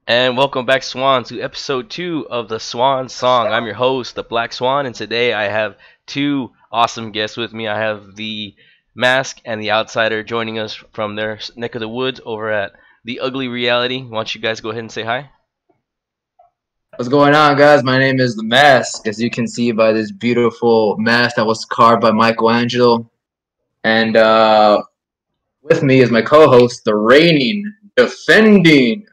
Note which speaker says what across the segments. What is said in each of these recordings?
Speaker 1: And welcome back, Swan, to episode 2 of the Swans Song. I'm your host, the Black Swan, and today I have two awesome guests with me. I have the Mask and the Outsider joining us from their neck of the woods over at the Ugly Reality. Why don't you guys go ahead and say hi?
Speaker 2: What's going on, guys? My name is The Mask, as you can see by this beautiful mask that was carved by Michelangelo. And with me is my co-host, the reigning, defending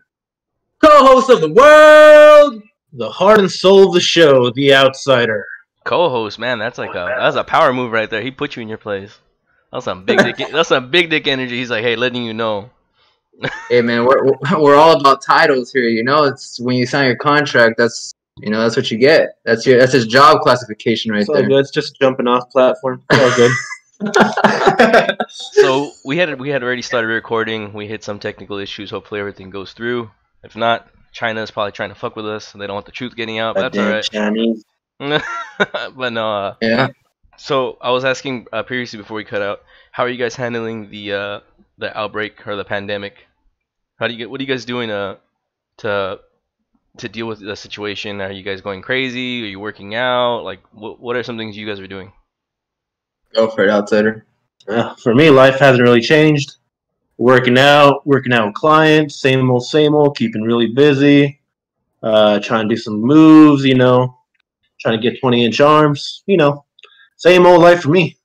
Speaker 2: co-host of the world,
Speaker 3: the heart and soul of the show, the Outsider.
Speaker 1: Co-host, man, that's a power move right there. He put you in your place. That's some big dick. That's some big dick energy. He's like, hey, letting you know.
Speaker 2: Hey, man, we're all about titles here. You know, it's when you sign your contract. That's what you get. That's his job classification right there.
Speaker 3: Good. It's just jumping off platform. All good.
Speaker 1: So we had already started recording. We hit some technical issues. Hopefully everything goes through. If not, China is probably trying to fuck with us. They don't want the truth getting out. But that's all right.
Speaker 3: Chinese.
Speaker 1: But no.
Speaker 2: Yeah.
Speaker 1: So I was asking previously before we cut out, how are you guys handling the outbreak or the pandemic? What are you guys doing to deal with the situation? Are you guys going crazy? Are you working out? Like, what are some things you guys are doing?
Speaker 2: Go for it, Outsider.
Speaker 3: For me, life hasn't really changed. Working out with clients, same old, keeping really busy. Trying to do some moves, trying to get 20-inch arms, same old life for me.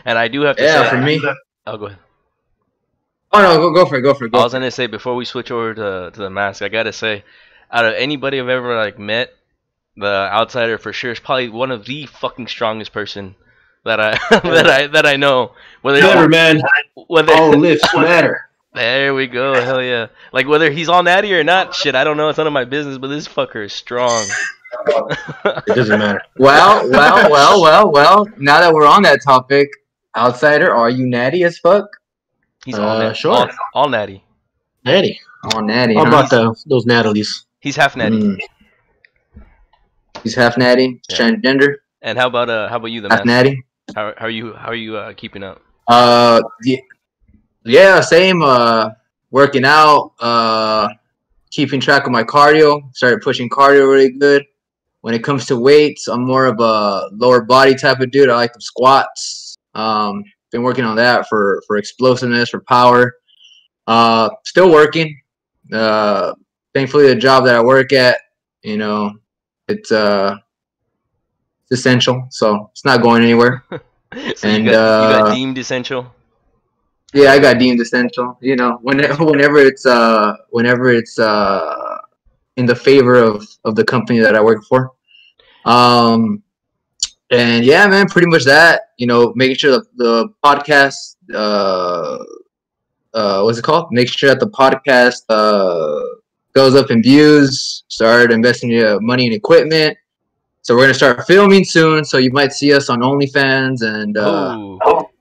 Speaker 1: And I do have to say,
Speaker 2: for me.
Speaker 1: Oh, go ahead.
Speaker 2: Oh no, go for it.
Speaker 1: I was gonna say before we switch over to the Mask, I gotta say, out of anybody I've ever met, the Outsider for sure is probably one of the fucking strongest person that I that I know.
Speaker 3: Whatever, man. All lifts matter.
Speaker 1: There we go. Hell yeah. Like whether he's all natty or not, shit, I don't know. It's none of my business. But this fucker is strong.
Speaker 3: It doesn't matter.
Speaker 2: Well. Now that we're on that topic, Outsider, are you natty as fuck?
Speaker 1: He's all natty.
Speaker 3: Sure.
Speaker 1: All natty.
Speaker 3: Natty.
Speaker 2: All natty.
Speaker 3: How about those Natalies?
Speaker 1: He's half natty.
Speaker 2: He's half natty.
Speaker 1: Yeah.
Speaker 2: Transgender.
Speaker 1: And how about you, the
Speaker 2: half
Speaker 1: Mask?
Speaker 2: natty.
Speaker 1: How are you keeping up?
Speaker 2: Yeah, same. Working out. Keeping track of my cardio. Started pushing cardio really good. When it comes to weights, I'm more of a lower body type of dude. I like the squats. Been working on that for explosiveness, for power. Still working. Thankfully, the job that I work at, it's essential, so it's not going anywhere.
Speaker 1: So you got deemed essential.
Speaker 2: Yeah, I got deemed essential. Whenever it's in the favor of the company that I work for. And yeah, man, pretty much that. Making sure the podcast, what's it called? Make sure that the podcast goes up in views. Start investing money in equipment. So we're gonna start filming soon. So you might see us on OnlyFans and.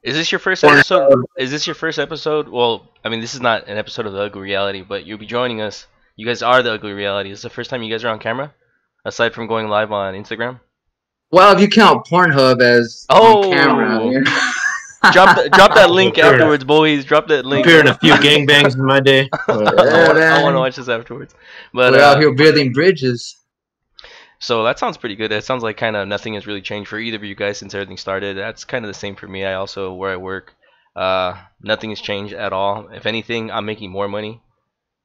Speaker 1: Is this your first episode? Is this your first episode? Well, I mean, this is not an episode of the Ugly Reality, but you'll be joining us. You guys are the Ugly Reality. Is this the first time you guys are on camera, aside from going live on Instagram?
Speaker 2: Well, if you count Pornhub as on camera,
Speaker 1: drop that link afterwards, boys. Drop that link.
Speaker 3: Appearing a few gangbangs in my day.
Speaker 1: I want to watch this afterwards. But
Speaker 2: we're out here building bridges.
Speaker 1: So that sounds pretty good. That sounds like kind of nothing has really changed for either of you guys since everything started. That's kind of the same for me. I also, where I work, nothing has changed at all. If anything, I'm making more money.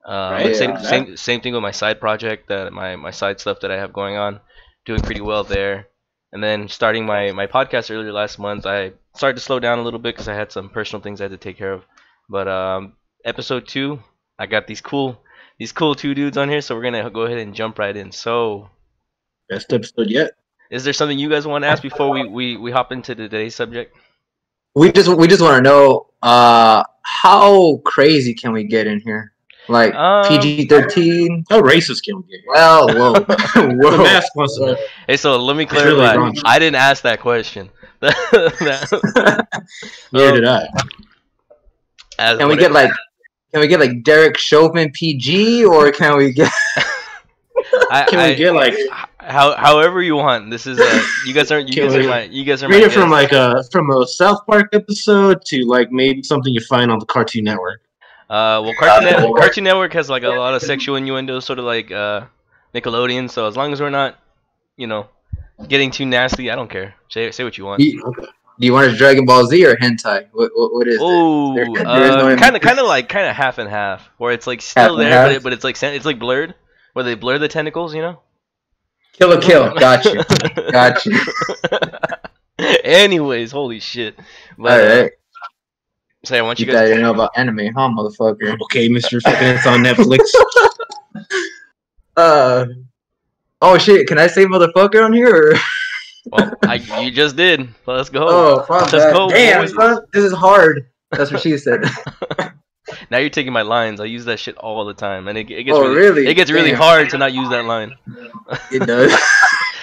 Speaker 2: Right.
Speaker 1: Same thing with my side project, that my side stuff that I have going on, doing pretty well there. And then starting my podcast earlier last month, I started to slow down a little bit because I had some personal things I had to take care of. But episode 2, I got these cool two dudes on here, so we're gonna go ahead and jump right in. So.
Speaker 3: Best episode yet.
Speaker 1: Is there something you guys want to ask before we hop into today's subject?
Speaker 2: We just want to know how crazy can we get in here? Like PG-13?
Speaker 3: How racist can we get?
Speaker 2: Well, whoa.
Speaker 3: The Mask wants to know.
Speaker 1: Hey, so let me clarify.
Speaker 3: Really
Speaker 1: I didn't ask that question.
Speaker 3: Neither did I.
Speaker 2: Can we get like Derek Chauvin PG, or can we get?
Speaker 1: We get like however you want. This is you guys are my
Speaker 3: read it from from a South Park episode to like maybe something you find on the Cartoon Network.
Speaker 1: Well, Cartoon Network has like a lot of sexual innuendo, sort of like Nickelodeon. So as long as we're not, you know, getting too nasty, I don't care. Say what you want.
Speaker 2: Do you want a Dragon Ball Z or hentai? What is it?
Speaker 1: Oh,
Speaker 2: There is no
Speaker 1: kind of half and half, where it's like
Speaker 2: half
Speaker 1: still
Speaker 2: and
Speaker 1: there,
Speaker 2: half.
Speaker 1: but it's like blurred, where they blur the tentacles, you know.
Speaker 2: Kill a kill. Got you. Got you.
Speaker 1: Anyways, holy shit.
Speaker 2: All
Speaker 1: But
Speaker 2: right.
Speaker 1: say I want you
Speaker 2: You
Speaker 1: guys.
Speaker 2: guys know about anime, huh, motherfucker?
Speaker 3: Okay, Mr. Fucking, it's on Netflix.
Speaker 2: Oh shit! Can I say motherfucker on here? Or?
Speaker 1: Well, you just did. Let's go.
Speaker 2: Oh, fuck
Speaker 1: Let's
Speaker 2: that.
Speaker 1: go,
Speaker 2: Damn,
Speaker 1: boys.
Speaker 2: son, this is hard. That's what she said.
Speaker 1: Now you're taking my lines. I use that shit all the time, and it gets
Speaker 2: really?
Speaker 1: it gets really
Speaker 2: Damn.
Speaker 1: hard to not use that line.
Speaker 2: It does.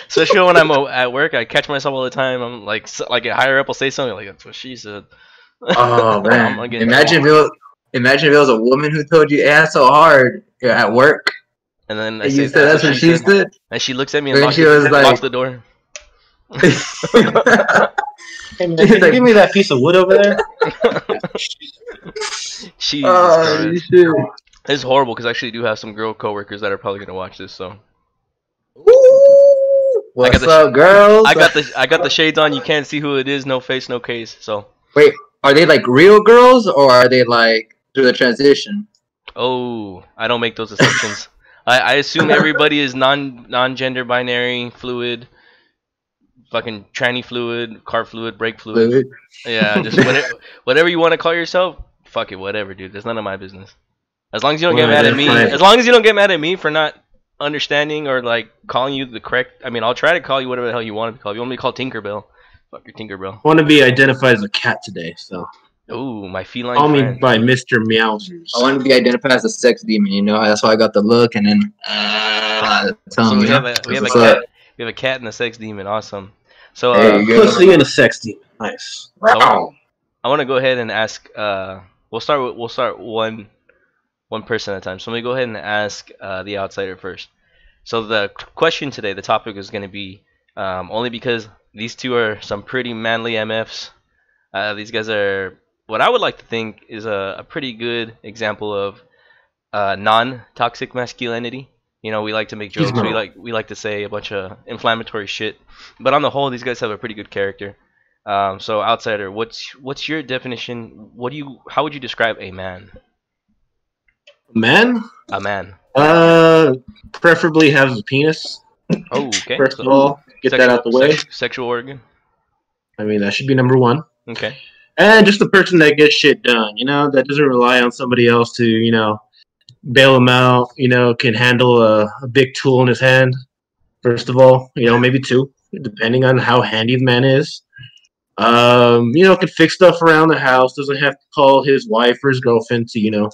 Speaker 1: Especially when I'm at work, I catch myself all the time. I'm like a higher up will say something like that's what she said.
Speaker 2: Oh man!
Speaker 1: I'm getting
Speaker 2: Imagine if it was a woman who told you, "Yeah, it's so hard at work."
Speaker 1: And then I
Speaker 2: And
Speaker 1: say
Speaker 2: you said that's what she said.
Speaker 1: and she looks at me and
Speaker 2: Then
Speaker 1: locks
Speaker 2: she was like-
Speaker 1: locks the door.
Speaker 3: Hey, man, can you give me that piece of wood over there?
Speaker 1: Jesus
Speaker 2: Oh
Speaker 1: Christ.
Speaker 2: shit!
Speaker 1: It's horrible because I actually do have some girl coworkers that are probably gonna watch this. So
Speaker 2: Ooh, what's
Speaker 1: the
Speaker 2: up, girls?
Speaker 1: I got the shades on. You can't see who it is. No face, no case. So
Speaker 2: Wait, are they like real girls or are they like through the transition?
Speaker 1: oh, I don't make those assumptions. I assume everybody is non-gender binary, fluid, fucking tranny fluid, car fluid, brake fluid.
Speaker 2: Fluid?
Speaker 1: Yeah, just whatever you want to call yourself. Fuck it, whatever, dude. That's none of my business. As long as you don't get
Speaker 3: Well,
Speaker 1: mad at me.
Speaker 3: fine.
Speaker 1: As long as you don't get mad at me for not understanding or like calling you the correct. I mean, I'll try to call you whatever the hell you want to be called. You want me to call Tinkerbell? Fuck your Tinkerbell.
Speaker 3: I want to be identified as a cat today, so
Speaker 1: Ooh, my feline
Speaker 3: call me
Speaker 1: friend.
Speaker 3: by Mr. Meowsers.
Speaker 2: I want to be identified as a sex demon. You know, that's why I got the look and then the
Speaker 1: So
Speaker 2: tongue.
Speaker 1: we
Speaker 2: you
Speaker 1: have
Speaker 2: know?
Speaker 1: a
Speaker 2: That's what's
Speaker 1: cat.
Speaker 2: up.
Speaker 1: We have a cat and a sex demon. Awesome. So
Speaker 2: There you go.
Speaker 3: Pussy and a sex demon. Nice.
Speaker 2: Wow.
Speaker 1: I want to go ahead and ask. We'll start one person at a time. So let me go ahead and ask the outsider first. So the question today, the topic is going to be only because these two are some pretty manly MFs. These guys are what I would like to think is a pretty good example of non-toxic masculinity. You know, we like to make jokes. We like to say a bunch of inflammatory shit. But on the whole, these guys have a pretty good character. So outsider, what's your definition? How would you describe a man?
Speaker 3: Man?
Speaker 1: A man.
Speaker 3: Preferably has a penis.
Speaker 1: Oh, okay.
Speaker 3: First of all, get that out the way.
Speaker 1: Sexual organ.
Speaker 3: I mean, that should be number one.
Speaker 1: Okay.
Speaker 3: And just a person that gets shit done, you know, that doesn't rely on somebody else to, you know, bail him out, you know, can handle a big tool in his hand. First of all, you know, maybe two, depending on how handy the man is. You know, can fix stuff around the house, doesn't have to call his wife or his girlfriend to, you know,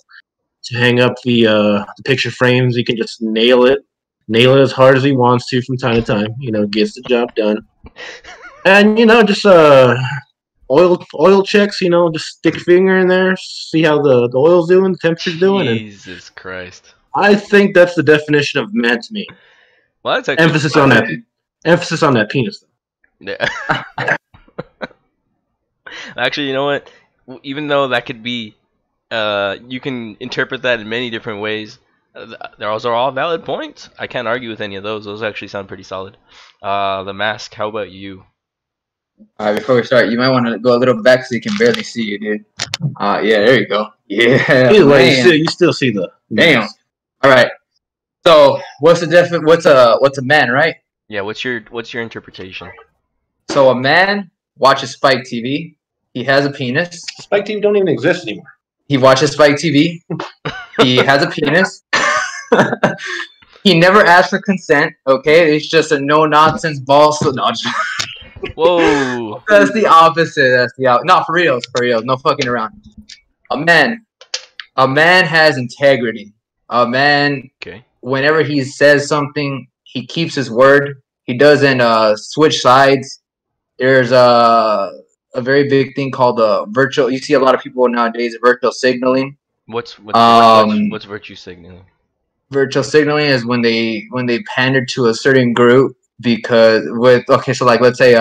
Speaker 3: to hang up the picture frames. He can just nail it as hard as he wants to from time to time, you know, gets the job done. And, you know, just oil checks, you know, just stick your finger in there, see how the oil's doing, the temperature's doing. And
Speaker 1: Jesus Christ.
Speaker 3: I think that's the definition of man to me.
Speaker 1: Well, that's actually
Speaker 3: Emphasis on that penis.
Speaker 1: Yeah. Actually, you know what? Even though that could be, you can interpret that in many different ways. Those are all valid points. I can't argue with any of those. Those actually sound pretty solid. The mask. How about you?
Speaker 2: All right, before we start, you might want to go a little back so you can barely see you, dude. Yeah, there you go. Yeah,
Speaker 3: Either way,
Speaker 2: man.
Speaker 3: you still see the
Speaker 2: Damn. All right. So, what's a man, right?
Speaker 1: Yeah. What's your interpretation?
Speaker 2: So a man watches Spike TV. He has a penis.
Speaker 3: Spike Team don't even exist anymore.
Speaker 2: He watches Spike TV. He has a penis. He never asks for consent. Okay, it's just a no nonsense ball. No,
Speaker 1: Whoa.
Speaker 2: that's the opposite. Not for real. For real. No fucking around. A man has integrity. A man,
Speaker 1: Okay.
Speaker 2: whenever he says something, he keeps his word. He doesn't switch sides. There's a very big thing called virtual. You see a lot of people nowadays virtual signaling.
Speaker 1: What's virtue signaling?
Speaker 2: Virtual signaling is when they pander to a certain group because so like let's say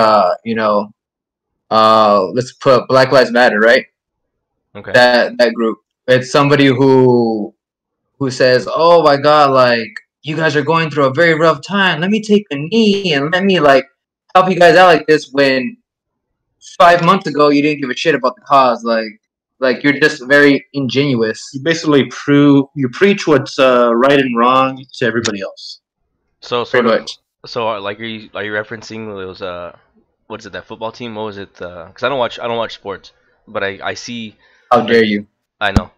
Speaker 2: let's put Black Lives Matter, right?
Speaker 1: Okay.
Speaker 2: That group. It's somebody who says, "Oh my God, like you guys are going through a very rough time. Let me take a knee and let me like help you guys out like this." When 5 months ago you didn't give a shit about the cause, like you're just very ingenuous.
Speaker 3: You basically preach what's right and wrong to everybody else.
Speaker 1: So
Speaker 2: Pretty
Speaker 1: sort of.
Speaker 2: much.
Speaker 1: So like, are you referencing those what is it, that football team? What was it? Because I don't watch sports, but I see.
Speaker 2: How
Speaker 1: Like,
Speaker 2: dare you?
Speaker 1: I know.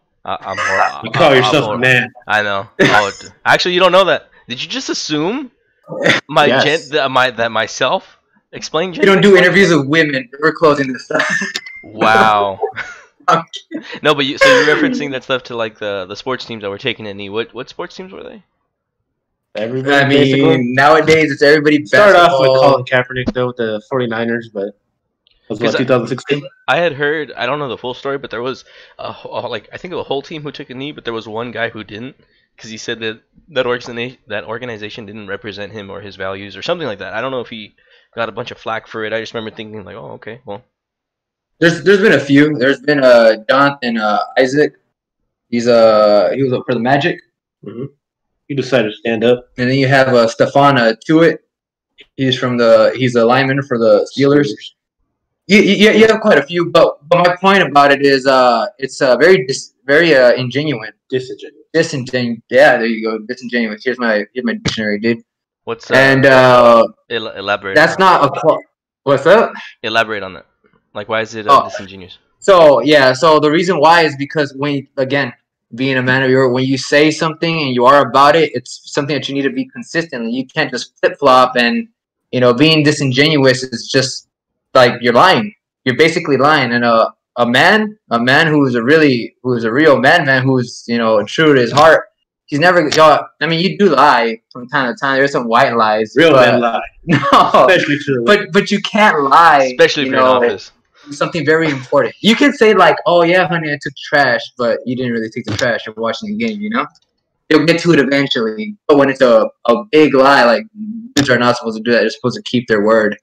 Speaker 3: You call yourself a man.
Speaker 1: I know. Oh, actually, you don't know that. Did you just assume my
Speaker 3: Yes.
Speaker 1: that myself? Explain
Speaker 2: We don't
Speaker 1: gender.
Speaker 2: do interviews with women. We're closing this stuff.
Speaker 1: Wow.
Speaker 2: I'm
Speaker 1: No, but so you're referencing that stuff to like the sports teams that were taking a knee. What sports teams were they?
Speaker 3: Everybody,
Speaker 2: I
Speaker 3: basically.
Speaker 2: mean, nowadays it's everybody
Speaker 3: Started off with
Speaker 2: basketball.
Speaker 3: Colin Kaepernick, though, with the 49ers, but that was what,
Speaker 1: Because
Speaker 3: 2016?
Speaker 1: I had heard, I don't know the full story, but there was like I think a whole team who took a knee, but there was one guy who didn't, because he said that organization didn't represent him or his values or something like that. I don't know if he got a bunch of flack for it. I just remember thinking like, oh, okay, well,
Speaker 2: There's been a few. There's been Jonathan Isaac. He was for the Magic,
Speaker 3: Mm-hmm. He decided to stand up.
Speaker 2: and then you have Stefan Tuitt. He's a lineman for the Steelers. You have quite a few, but my point about it is it's very ingenuine.
Speaker 3: Disingenuous.
Speaker 2: Yeah, there you go. Disingenuous. Here's my dictionary, dude.
Speaker 1: what's
Speaker 2: And
Speaker 1: elaborate
Speaker 2: that's not a what's up?
Speaker 1: elaborate on that. Like, why is it
Speaker 2: Oh,
Speaker 1: disingenuous?
Speaker 2: so yeah. So the reason why is because again, being a man of your word, when you say something and you are about it, it's something that you need to be consistent. You can't just flip flop, and being disingenuous is just like you're lying. You're basically lying. And a man who's a real man who's true to his heart. He's never. I mean, you do lie from time to time. There's some white lies.
Speaker 3: Real men lie.
Speaker 2: No,
Speaker 3: Especially to the
Speaker 2: but you can't lie.
Speaker 1: Especially if you're in office.
Speaker 2: Something very important. You can say like, "Oh yeah, honey, I took trash," but you didn't really take the trash. You're watching the game. You'll get to it eventually. But when it's a big lie, like dudes are not supposed to do that. They're supposed to keep their word.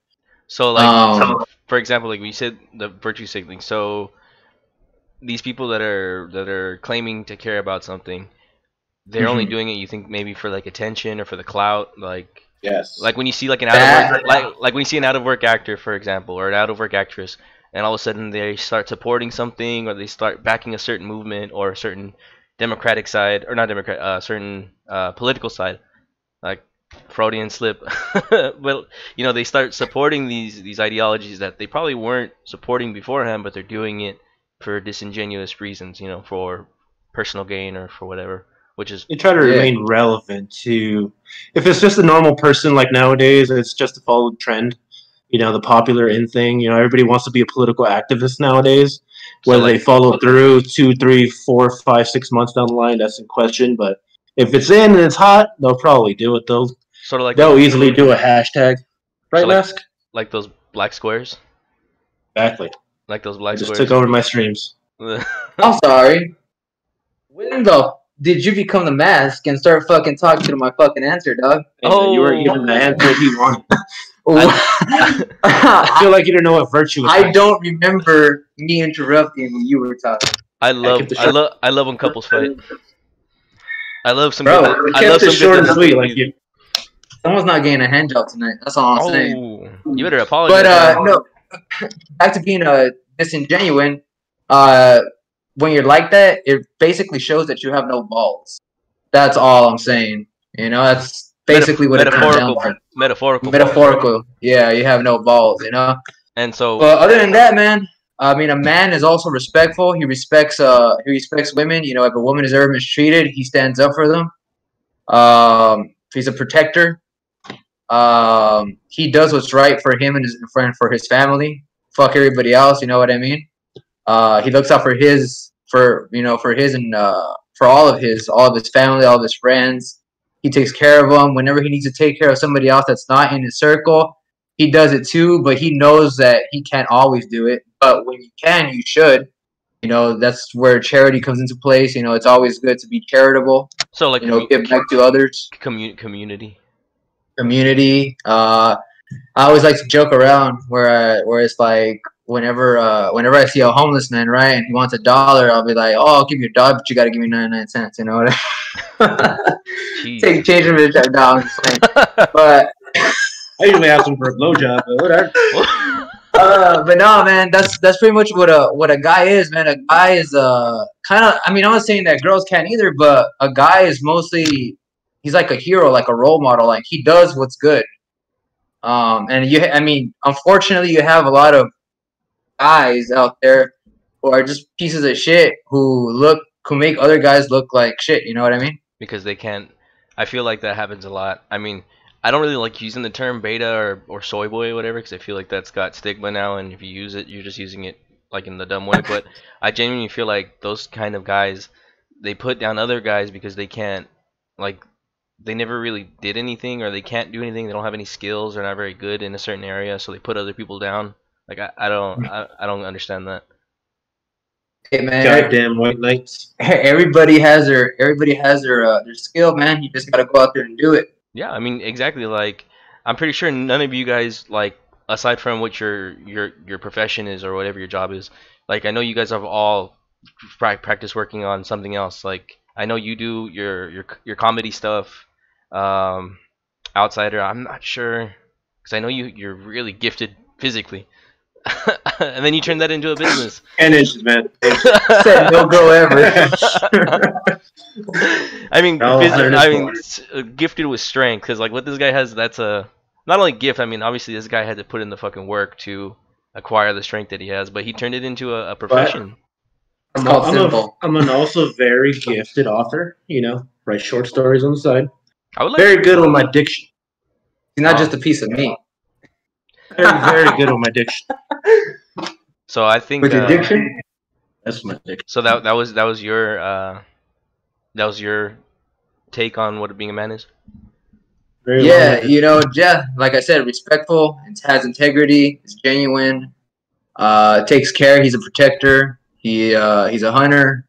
Speaker 1: So like, for example, like we said, the virtue signaling. So these people that are claiming to care about something, they're only doing it, you think, maybe for like attention or for the clout, like
Speaker 3: yes.
Speaker 1: like when you see like an out of work like when you see an out of work actor, for example, or an out of work actress, and all of a sudden they start supporting something, or they start backing a certain movement or a certain democratic side, or not democratic, certain political side, like Freudian slip. Well, they start supporting these ideologies that they probably weren't supporting beforehand, but they're doing it for disingenuous reasons, for personal gain or for whatever, which is
Speaker 3: They try to remain relevant to. If it's just a normal person, like nowadays, it's just to follow the trend. The popular in thing. Everybody wants to be a political activist nowadays. Whether they follow through 2, 3, 4, 5, 6 months down the line, that's in question. But if it's in and it's hot, they'll probably do it.
Speaker 1: sort of like
Speaker 3: They'll easily do a hashtag. Right,
Speaker 1: so
Speaker 3: Mask?
Speaker 1: like those black squares,
Speaker 3: Exactly.
Speaker 1: like those black
Speaker 3: I just
Speaker 1: squares.
Speaker 3: took over my streams.
Speaker 2: I'm sorry. When the did you become the mask and start fucking talking to my fucking answer, dog?
Speaker 3: You weren't giving the answer he wanted. I feel like you don't know what virtue is.
Speaker 2: I don't remember me interrupting when you were talking.
Speaker 1: I love when couples fight. I love some.
Speaker 2: Bro,
Speaker 1: good, I love some
Speaker 3: short
Speaker 1: good
Speaker 3: and sweet, like you.
Speaker 2: Someone's not getting a hand job tonight. That's all I'm saying.
Speaker 1: Oh, you better apologize.
Speaker 2: But no, back to being disingenuine. When you're like that, it basically shows that you have no balls. That's all I'm saying. That's basically what it comes down to. Metaphorical. Yeah, you have no balls.
Speaker 1: And so,
Speaker 2: but other than that, man, I mean, a man is also respectful. He respects women. If a woman is ever mistreated, he stands up for them. He's a protector. He does what's right for him and for his family. Fuck everybody else. You know what I mean? He looks out for his and for all of his family, all of his friends. He takes care of them. Whenever he needs to take care of somebody else that's not in his circle, he does it too. But he knows that he can't always do it. But when you can, you should. That's where charity comes into place. It's always good to be charitable.
Speaker 1: So like,
Speaker 2: give back to others.
Speaker 1: Community.
Speaker 2: I always like to joke around where it's like, whenever I see a homeless man, right, and he wants $1, I'll be like, oh, I'll give you $1, but you got to give me 99 cents. You know what I
Speaker 1: Jesus.
Speaker 2: change him to $10. But
Speaker 3: I usually ask him for a blowjob, but whatever.
Speaker 2: but no, man, that's pretty much what a guy is, man. A guy is kind of. I mean, I'm not saying that girls can't either, but a guy is mostly he's like a hero, like a role model. Like he does what's good. And I mean, unfortunately, you have a lot of guys out there who are just pieces of shit who make other guys look like shit. You know what I mean?
Speaker 1: Because they can't. I feel like that happens a lot. I mean, I don't really like using the term beta or soy boy or whatever because I feel like that's got stigma now, and if you use it, you're just using it like in the dumb way. But I genuinely feel like those kind of guys, they put down other guys because they can't, like, they never really did anything or they can't do anything. They don't have any skills. They're not very good in a certain area, so they put other people down. Like I don't understand that.
Speaker 2: Hey man,
Speaker 3: Goddamn white knights.
Speaker 2: everybody has their skill, man. You just gotta go out there and do it.
Speaker 1: Yeah, I mean exactly. Like I'm pretty sure none of you guys, like, aside from what your profession is or whatever your job is, like I know you guys have all practice working on something else. Like I know you do your comedy stuff. Um, Outsider, I'm not sure because I know you're really gifted physically, and then you turn that into a business.
Speaker 3: 10 inches, man.
Speaker 2: Said no go ever.
Speaker 1: I mean,
Speaker 3: No,
Speaker 1: gifted with strength because like what this guy has, that's a not only gift. I mean, obviously this guy had to put in the fucking work to acquire the strength that he has, but he turned it into a profession.
Speaker 2: It's called simple.
Speaker 3: I'm an also very gifted author. You know, write short stories on the side.
Speaker 1: I would like
Speaker 3: Very good with my diction.
Speaker 2: He's not just a piece of meat.
Speaker 3: Very good with my diction.
Speaker 1: So I think
Speaker 2: With your diction?
Speaker 3: That's my diction.
Speaker 1: so that was your take on what being a man is.
Speaker 3: Very
Speaker 2: Yeah,
Speaker 3: well.
Speaker 2: you know, yeah, like I said, respectful, it has integrity, it's genuine, takes care, he's a protector, he's a hunter,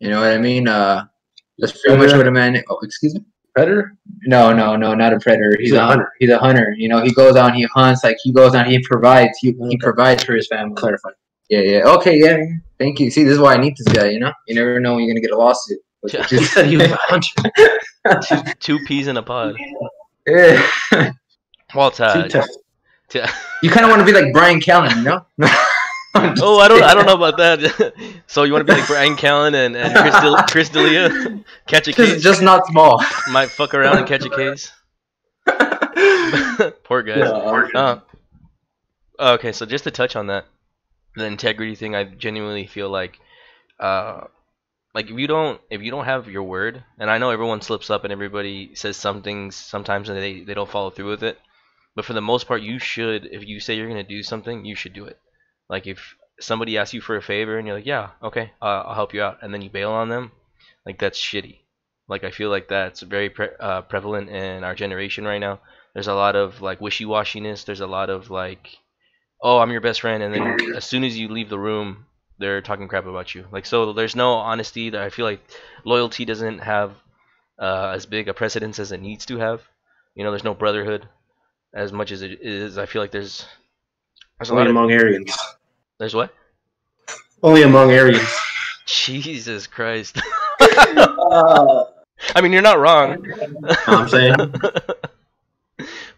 Speaker 2: you know what I mean? That's pretty much what a man. Oh, excuse me.
Speaker 3: Predator?
Speaker 2: No, not a predator. He's a hunter. He's a hunter. You know, he goes out, he hunts, like he goes out, he provides. He provides for his family.
Speaker 3: Clarify.
Speaker 2: Yeah. Okay, yeah. Thank you. See, this is why I need this guy. You know, you never know when you're gonna get a lawsuit.
Speaker 1: Yeah.
Speaker 3: He said he was a hunter.
Speaker 1: Two peas in a pod.
Speaker 2: Yeah.
Speaker 1: Well,
Speaker 2: You kind of want to be like Brian Callen, you know?
Speaker 1: Oh, I don't know about that. So you want to be like Brian Callen and Chris D'Elia? Catch a case?
Speaker 2: Just not small.
Speaker 1: Might fuck around and catch a case. Poor guys.
Speaker 2: Yeah.
Speaker 1: Okay, so just to touch on that, the integrity thing, I genuinely feel like if you don't have your word, and I know everyone slips up and everybody says some things sometimes and they don't follow through with it, but for the most part, you should. If you say you're gonna do something, you should do it. Like if somebody asks you for a favor and you're like, yeah, okay, I'll help you out, and then you bail on them, like that's shitty. Like I feel like that's very prevalent in our generation right now. There's a lot of like wishy-washiness. There's a lot of like, oh, I'm your best friend, and then as soon as you leave the room, they're talking crap about you. Like so, there's no honesty. That I feel like loyalty doesn't have as big a precedence as it needs to have. You know, there's no brotherhood as much as it is. I feel like there's a lot
Speaker 3: among Aryans.
Speaker 1: There's what?
Speaker 3: Only among Aryans.
Speaker 1: Jesus Christ. I mean, you're not wrong.
Speaker 3: I'm saying.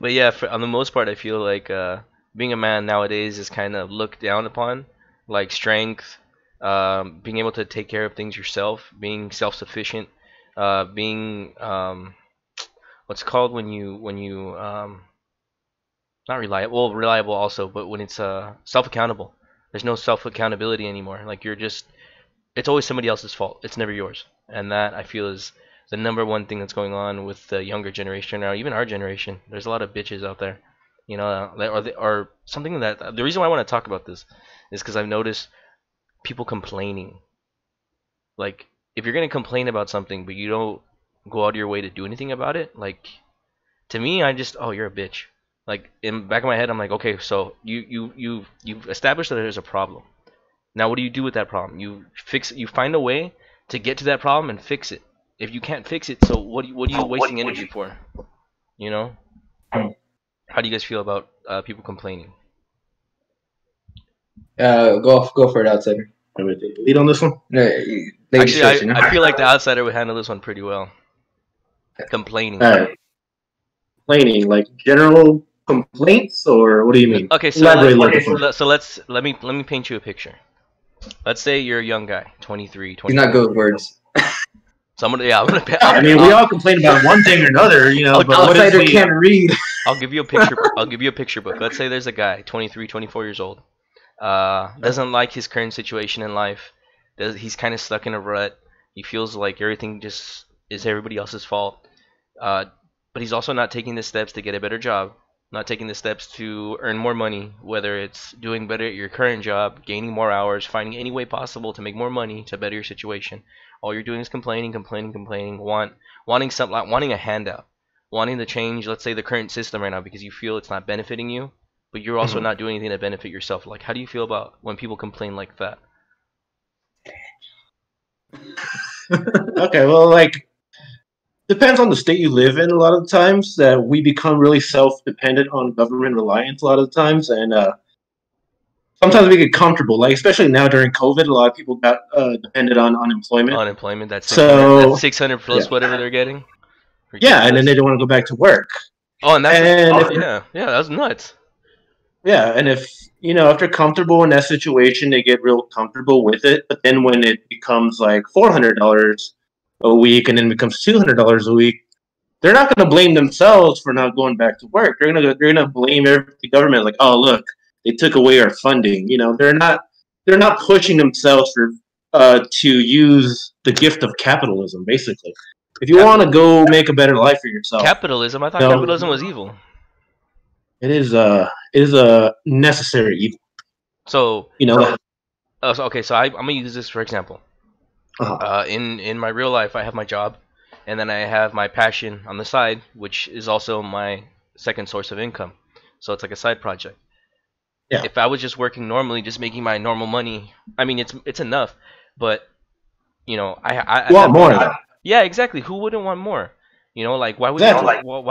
Speaker 1: But yeah, on the most part, I feel like being a man nowadays is kind of looked down upon. Like strength, being able to take care of things yourself, being self-sufficient, being what's it called when you not reliable, well, reliable also, but when it's self-accountable. There's no self-accountability anymore. Like it's always somebody else's fault. It's never yours. And that I feel is the number one thing that's going on with the younger generation now, even our generation. There's a lot of bitches out there, you know, or something that the reason why I want to talk about this is because I've noticed people complaining. Like if you're gonna complain about something but you don't go out of your way to do anything about it, like to me, oh, you're a bitch. Like in the back of my head, I'm like, okay, so you've established that there's a problem. Now what do you do with that problem? You find a way to get to that problem and fix it. If you can't fix it, so what are you wasting energy for? You know? How do you guys feel about people complaining?
Speaker 2: Go for it, outsider.
Speaker 3: Lead on this one.
Speaker 1: Actually, I feel like the outsider would handle this one pretty well. Complaining.
Speaker 3: All right. Complaining, like general complaints, or what do you mean?
Speaker 1: Okay, so let me paint you a picture. Let's say you're a young guy, 23, 24.
Speaker 2: He's not good with words.
Speaker 1: So I'm gonna.
Speaker 3: I mean, we all complain about one thing or another, you know. But
Speaker 2: outsider can't read.
Speaker 1: I'll give you a picture. I'll give you a picture book. Let's say there's a guy, 23, 24 years old. Doesn't like his current situation in life. He's kind of stuck in a rut. He feels like everything just is everybody else's fault. But he's also not taking the steps to get a better job. Not taking the steps to earn more money, whether it's doing better at your current job, gaining more hours, finding any way possible to make more money to better your situation. All you're doing is complaining, wanting something, like wanting a handout, wanting to change, let's say, the current system right now because you feel it's not benefiting you, but you're also not doing anything to benefit yourself. Like, how do you feel about when people complain like that?
Speaker 3: Okay, well, like, depends on the state you live in. A lot of the times that we become really self-dependent on government reliance. A lot of the times, and sometimes we get comfortable. Like especially now during COVID, a lot of people got dependent on unemployment.
Speaker 1: Unemployment. That's 600 plus whatever they're getting.
Speaker 3: Yeah, and then they don't want to go back to work.
Speaker 1: Oh, and that's nuts.
Speaker 3: Yeah, and if if they're comfortable in that situation, they get real comfortable with it. But then when it becomes like $400 a week, and then becomes $200 a week, they're not going to blame themselves for not going back to work. They're gonna blame the government, like, oh look, they took away our funding. They're not pushing themselves to use the gift of capitalism. Basically, if you want to go make a better life for yourself,
Speaker 1: capitalism. I thought capitalism was evil.
Speaker 3: It is a necessary evil.
Speaker 1: So okay, so I'm gonna use this for example. In my real life, I have my job, and then I have my passion on the side, which is also my second source of income. So it's like a side project. Yeah. If I was just working normally, just making my normal money, I mean, it's enough. But I
Speaker 3: want more.
Speaker 1: Yeah, exactly. Who wouldn't want more? Like why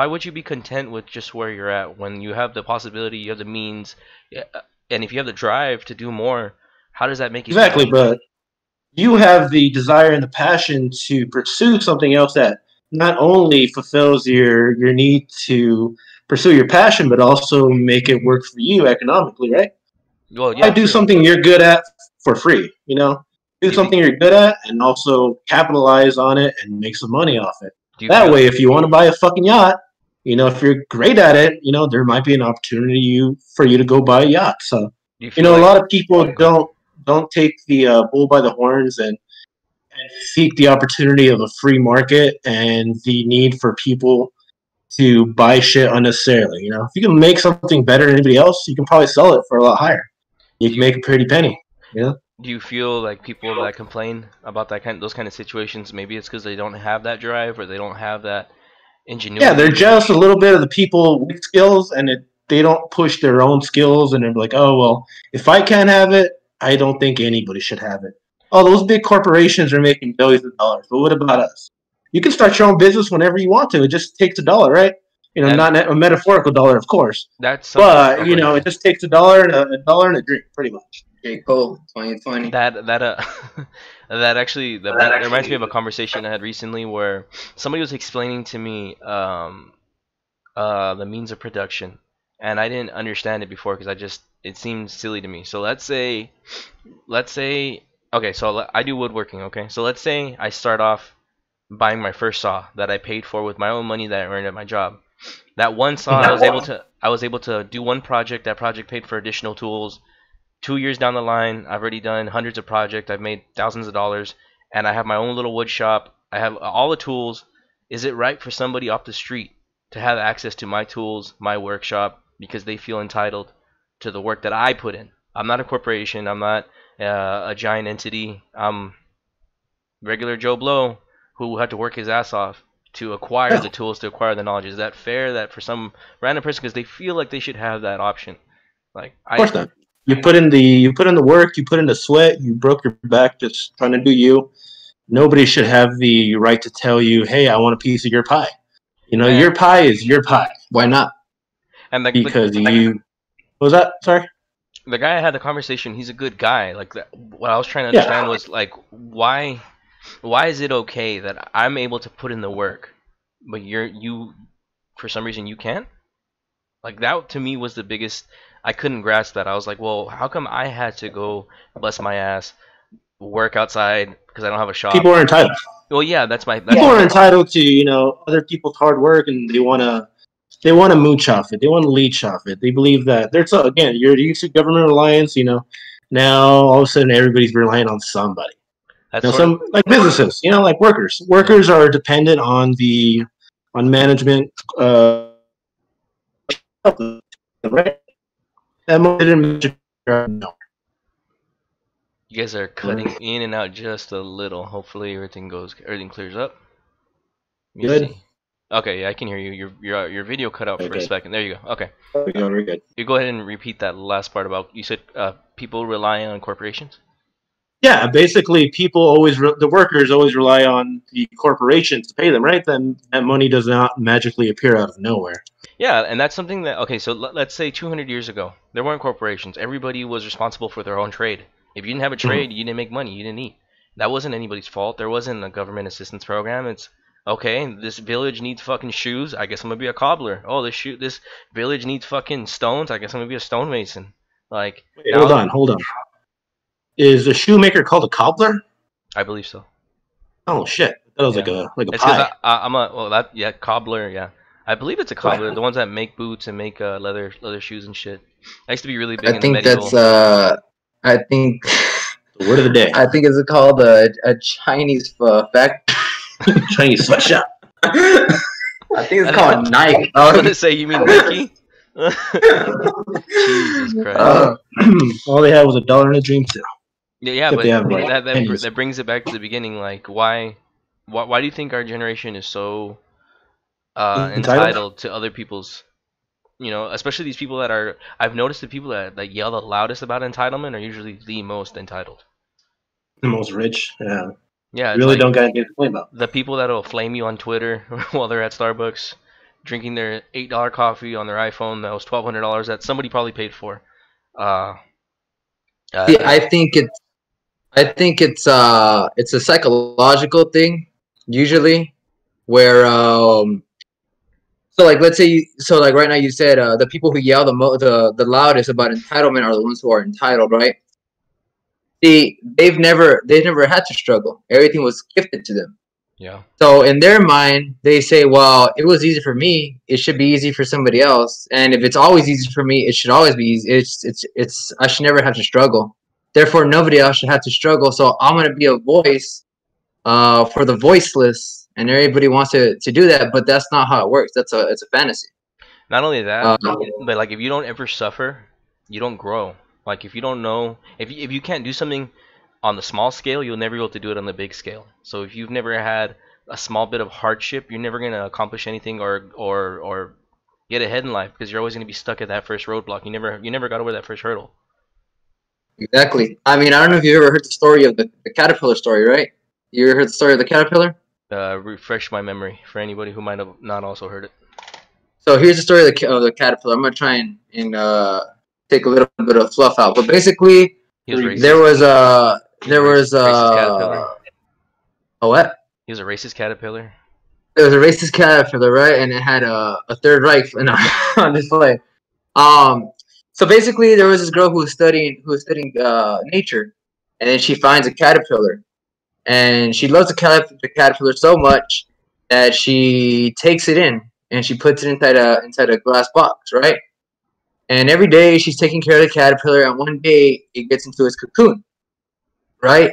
Speaker 1: would you be content with just where you're at when you have the possibility, you have the means, and if you have the drive to do more, how does that make you
Speaker 3: exactly? But you have the desire and the passion to pursue something else that not only fulfills your need to pursue your passion, but also make it work for you economically, right?
Speaker 1: Well, yeah.
Speaker 3: Do something you're good at for free, Do something you're good at and also capitalize on it and make some money off it. That way, if you want to buy a fucking yacht, if you're great at it, there might be an opportunity for you to go buy a yacht. So, a lot of people don't take the bull by the horns and seek the opportunity of a free market and the need for people to buy shit unnecessarily. If you can make something better than anybody else, you can probably sell it for a lot higher. You can make a pretty penny.
Speaker 1: Do you feel like people that complain about those kind of situations, maybe it's because they don't have that drive or they don't have that ingenuity?
Speaker 3: Yeah, they're just a little bit of the people with skills, and they don't push their own skills, and they're like, oh, well, if I can't have it, I don't think anybody should have it. Oh, those big corporations are making billions of dollars, but what about us? You can start your own business whenever you want to. It just takes $1, right? Not a metaphorical dollar, of course. But it just takes $1 and a drink, pretty much.
Speaker 2: Okay, cool. 2020.
Speaker 1: That reminds me of a conversation I had recently where somebody was explaining to me the means of production, and I didn't understand it before because it seemed silly to me. So let's say, okay, so I do woodworking. Okay, so let's say I start off buying my first saw that I paid for with my own money that I earned at my job. That one saw, I was able to do one project. That project paid for additional tools. 2 years down the line, I've already done hundreds of projects. I've made thousands of dollars, and I have my own little wood shop. I have all the tools. Is it right for somebody off the street to have access to my tools, my workshop, because they feel entitled to the work that I put in? I'm not a corporation. I'm not a giant entity. I'm regular Joe Blow who had to work his ass off to acquire the tools, to acquire the knowledge. Is that fair that for some random person, because they feel like they should have that option? Of
Speaker 3: course not. You put in the work, you put in the sweat, you broke your back just trying to do you. Nobody should have the right to tell you, hey, I want a piece of your pie. Your pie is your pie. Why not?
Speaker 2: And
Speaker 3: because you... What was that? Sorry?
Speaker 1: the guy I had the conversation, he's a good guy. Like what I was trying to understand was like why is it okay that I'm able to put in the work, but you for some reason you can't? Like that to me was the biggest. I couldn't grasp that. I was like, well, how come I had to go bust my ass, work outside because I don't have a shop?
Speaker 3: People are entitled.
Speaker 1: Well, yeah, that's my.
Speaker 3: People are entitled to other people's hard work, and they wanna mooch off it. They want to leech off it. They believe that there's again, you're used to government reliance. Now all of a sudden everybody's relying on somebody.
Speaker 1: That's
Speaker 3: Some like businesses. Like workers. Workers are dependent on management. Right. No.
Speaker 1: You guys are cutting in and out just a little. Hopefully everything clears up. Let me
Speaker 3: Good.
Speaker 1: see. Okay, yeah, I can hear you. Your video cut out for a second. There you go. Okay.
Speaker 3: Very good.
Speaker 1: You go ahead and repeat that last part about you said people rely on corporations.
Speaker 3: Yeah, basically, the workers always rely on the corporations to pay them, right? Then that money does not magically appear out of nowhere.
Speaker 1: Yeah, and that's something that okay. So let's say 200 years ago, there weren't corporations. Everybody was responsible for their own trade. If you didn't have a trade, you didn't make money. You didn't eat. That wasn't anybody's fault. There wasn't a government assistance program. It's okay. This village needs fucking shoes. I guess I'm gonna be a cobbler. Oh, this village needs fucking stones. I guess I'm gonna be a stonemason. Like,
Speaker 3: wait, hold on. Is a shoemaker called a cobbler?
Speaker 1: I believe so.
Speaker 3: Oh shit! That was like a
Speaker 1: it's
Speaker 3: pie.
Speaker 1: Cobbler. Yeah, I believe it's a cobbler. The ones that make boots and make leather shoes and shit. I used to be really big.
Speaker 2: I think that's I think
Speaker 3: the word of the day.
Speaker 2: I think it's called a Chinese factory.
Speaker 3: Chinese sweatshop.
Speaker 2: I think it's called Nike.
Speaker 1: I was gonna say, you mean Nike? Jesus Christ!
Speaker 3: All they had was $1 and a dream too.
Speaker 1: Yeah, but that brings it back to the beginning. Like, why do you think our generation is so entitled to other people's? Especially these people that are. I've noticed the people that yell the loudest about entitlement are usually the most entitled.
Speaker 3: The most rich, yeah.
Speaker 1: Yeah,
Speaker 3: really don't got anything to complain about.
Speaker 1: The people that'll flame you on Twitter while they're at Starbucks, drinking their $8 coffee on their iPhone that was $1,200 that somebody probably paid for.
Speaker 2: I think it's a psychological thing usually, where so like let's say right now you said the people who yell the loudest about entitlement are the ones who are entitled, right? See, they've never had to struggle. Everything was gifted to them.
Speaker 1: Yeah.
Speaker 2: So in their mind, they say, well, it was easy for me. It should be easy for somebody else. And if it's always easy for me, it should always be easy. It's I should never have to struggle. Therefore, nobody else should have to struggle. So I'm going to be a voice for the voiceless. And everybody wants to do that. But that's not how it works. It's a fantasy.
Speaker 1: Not only that, but like if you don't ever suffer, you don't grow. Like if you don't know, if you can't do something on the small scale, you'll never be able to do it on the big scale. So if you've never had a small bit of hardship, you're never gonna accomplish anything or get ahead in life because you're always gonna be stuck at that first roadblock. You never got over that first hurdle.
Speaker 2: Exactly. I mean, I don't know if you ever heard the story of the caterpillar story, right? You ever heard the story of the caterpillar?
Speaker 1: Refresh my memory for anybody who might have not also heard it.
Speaker 2: So here's the story of the caterpillar. I'm gonna try and take a little bit of fluff out, but basically there was a what?
Speaker 1: He was a racist caterpillar.
Speaker 2: It was a racist caterpillar, right? And it had a Third Reich on display. So basically, there was this girl who was studying nature, and then she finds a caterpillar, and she loves the caterpillar so much that she takes it in and she puts it inside a glass box, right? And every day she's taking care of the caterpillar, and one day it gets into its cocoon, right?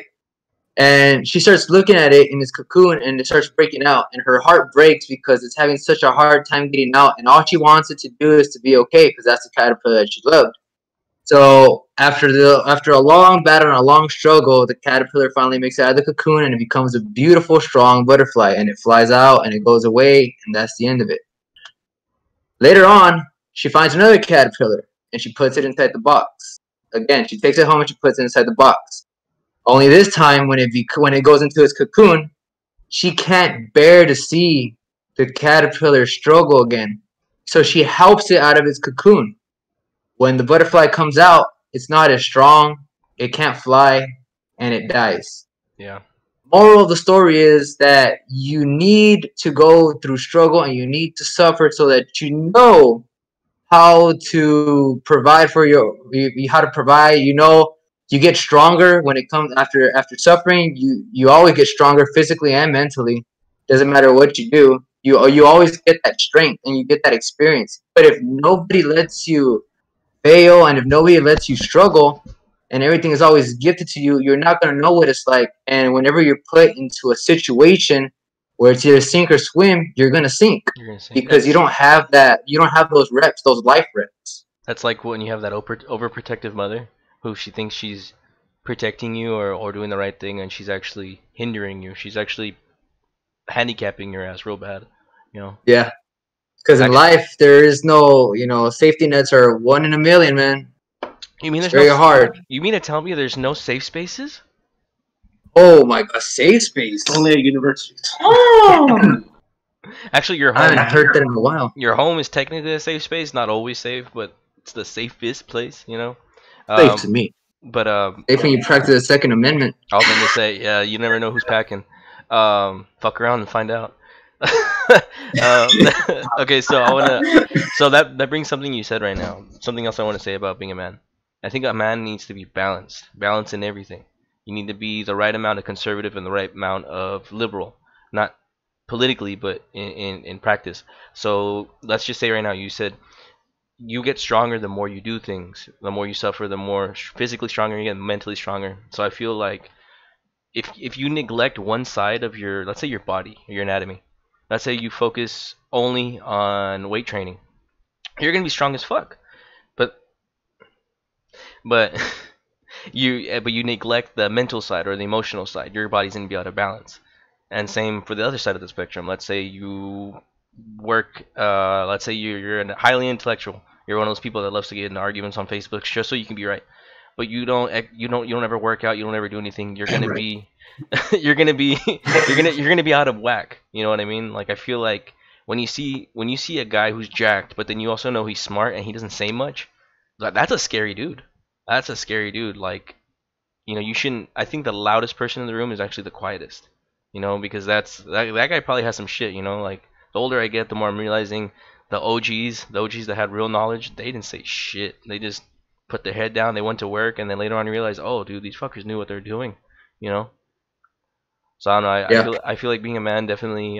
Speaker 2: And she starts looking at it in its cocoon, and it starts breaking out, and her heart breaks because it's having such a hard time getting out, and all she wants it to do is to be okay because that's the caterpillar that she loved. So after a long battle and a long struggle, the caterpillar finally makes it out of the cocoon, and it becomes a beautiful, strong butterfly, and it flies out, and it goes away, and that's the end of it. Later on, she finds another caterpillar, and she puts it inside the box. Again, she takes it home and she puts it inside the box. Only this time, when it goes into its cocoon, she can't bear to see the caterpillar struggle again. So she helps it out of its cocoon. When the butterfly comes out, it's not as strong, it can't fly, and it dies.
Speaker 1: Yeah.
Speaker 2: Moral of the story is that you need to go through struggle and you need to suffer so that you know how to provide for how to provide. You know, you get stronger when it comes after suffering. You always get stronger physically and mentally. Doesn't matter what you do. You always get that strength and you get that experience. But if nobody lets you fail and if nobody lets you struggle and everything is always gifted to you, you're not going to know what it's like. And whenever you're put into a situation where it's either sink or swim, you're going to sink
Speaker 1: You're gonna say
Speaker 2: because you don't have those reps, those life reps.
Speaker 1: that's like when you have that overprotective mother who she thinks she's protecting you or doing the right thing, and she's actually hindering you. She's actually handicapping your ass real bad. You know.
Speaker 2: Yeah. Because in
Speaker 1: That,
Speaker 2: life, there is no, safety nets are 1 in a million, man.
Speaker 1: you mean
Speaker 2: It's
Speaker 1: there's no?
Speaker 2: very hard.
Speaker 1: You mean to tell me there's no safe spaces?
Speaker 2: Oh my God, safe space.
Speaker 3: Only at university.
Speaker 2: Oh,
Speaker 1: Actually, your
Speaker 2: I
Speaker 1: home.
Speaker 2: haven't heard that in a while.
Speaker 1: Your home is technically a safe space, not always safe, but it's the safest place. You know.
Speaker 3: Safe to me.
Speaker 1: But
Speaker 2: Safe when you practice the Second Amendment.
Speaker 1: I was gonna say, yeah, you never know who's packing. Fuck around and find out. Okay, so that brings something you said right now. Something else I want to say about being a man. I think a man needs to be balanced in everything. You need to be the right amount of conservative and the right amount of liberal, not politically, but in practice. So let's just say right now, you said you get stronger the more you do things, the more you suffer, the more physically stronger you get, mentally stronger. So I feel like if you neglect one side of your, let's say your body or your anatomy, let's say you focus only on weight training, you're gonna be strong as fuck. But but you neglect the mental side or the emotional side, your body's gonna be out of balance. And same for the other side of the spectrum. Let's say you work. Let's say you're a highly intellectual. You're one of those people that loves to get in arguments on Facebook just so you can be right. But you don't ever work out. You don't ever do anything. You're gonna
Speaker 3: Right.
Speaker 1: be you're gonna be out of whack. You know what I mean? Like I feel like when you see a guy who's jacked, but then you also know he's smart and he doesn't say much. That's a scary dude. That's a scary dude. Like you shouldn't. I think the loudest person in the room is actually the quietest. Because that guy probably has some shit. Like the older I get, the more I'm realizing the OGs that had real knowledge, they didn't say shit. They just put their head down. They went to work, and then later on you realize, oh, dude, these fuckers knew what they're doing. You know. So I don't know. I
Speaker 2: Yeah.
Speaker 1: feel like being a man definitely.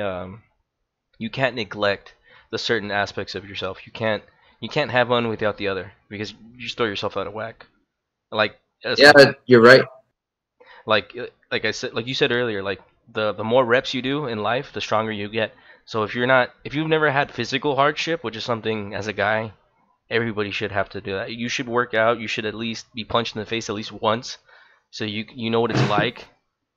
Speaker 1: You can't neglect the certain aspects of yourself. You can't have one without the other because you just throw yourself out of whack. Like
Speaker 2: Yeah, you're right.
Speaker 1: like like I said, like you said earlier, like the more reps you do in life, the stronger you get. So if you've never had physical hardship, which is something as a guy everybody should have to do that. You should work out. You should at least be punched in the face at least once, so you know what it's like.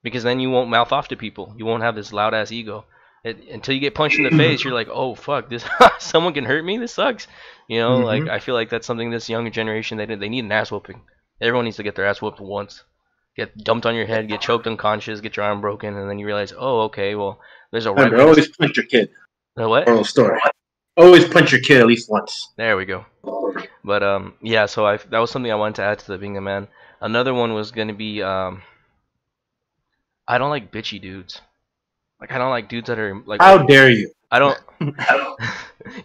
Speaker 1: Because then you won't mouth off to people. You won't have this loud ass ego. Until you get punched in the face, you're like, oh fuck, this someone can hurt me. This sucks. Like I feel like that's something this younger generation they need an ass whooping. Everyone needs to get their ass whooped once. Get dumped on your head, get choked unconscious, get your arm broken, and then you realize, oh okay, well there's a right
Speaker 3: Remember,
Speaker 1: way.
Speaker 3: always punch your kid.
Speaker 1: The what?
Speaker 3: Moral story. Always punch your kid at least once.
Speaker 1: There we go. But yeah. So that was something I wanted to add to the being a man. Another one was gonna be I don't like bitchy dudes. Like I don't like dudes that are like.
Speaker 3: How dare you?
Speaker 1: I don't.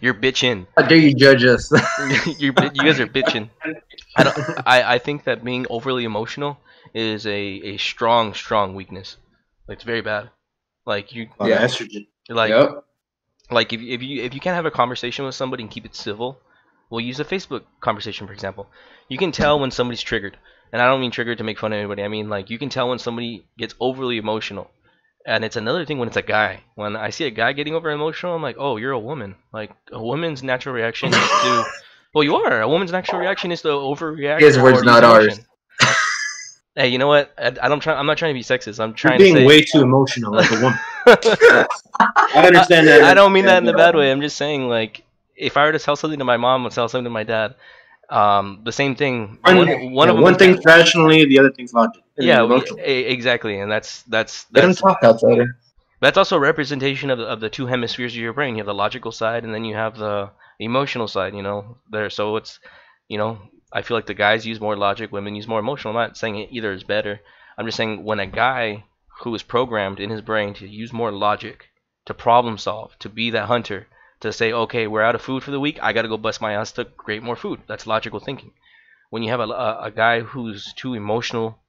Speaker 1: You're bitching.
Speaker 2: How dare you judge us?
Speaker 1: You guys are bitching. I think that being overly emotional is a strong weakness. Like it's very bad. Like you.
Speaker 3: A lot
Speaker 2: Yeah.
Speaker 3: of estrogen.
Speaker 1: Like
Speaker 2: Yep.
Speaker 1: like if you can't have a conversation with somebody and keep it civil, we'll use a Facebook conversation for example. You can tell when somebody's triggered, and I don't mean triggered to make fun of anybody. I mean like you can tell when somebody gets overly emotional. And it's another thing when it's a guy. When I see a guy getting over emotional, I'm like, oh, you're a woman. Like a woman's natural reaction is to, well, you are. A woman's natural reaction is to overreact.
Speaker 2: His
Speaker 1: or
Speaker 2: words,
Speaker 1: use
Speaker 2: not
Speaker 1: emotion.
Speaker 2: ours.
Speaker 1: Hey, you know what? I'm not trying to be sexist. I'm
Speaker 3: You're
Speaker 1: trying
Speaker 3: being
Speaker 1: to say.
Speaker 3: way too emotional like a woman. I understand that.
Speaker 1: I don't mean that in a bad way. I'm just saying, like, if I were to tell something to my mom or tell something to my dad, the same thing. One of them.
Speaker 3: One thing's rationally, the other thing's logic.
Speaker 1: Yeah,
Speaker 3: Emotional.
Speaker 1: exactly, and that's
Speaker 2: Let him talk, outsider.
Speaker 1: That's also a representation of the two hemispheres of your brain. You have the logical side, and then you have the emotional side. There, so it's, I feel like the guys use more logic, women use more emotional. I'm not saying either is better. I'm just saying when a guy who is programmed in his brain to use more logic, to problem solve, to be that hunter, to say, okay, we're out of food for the week, I got to go bust my ass to create more food. That's logical thinking. When you have a guy who's too emotional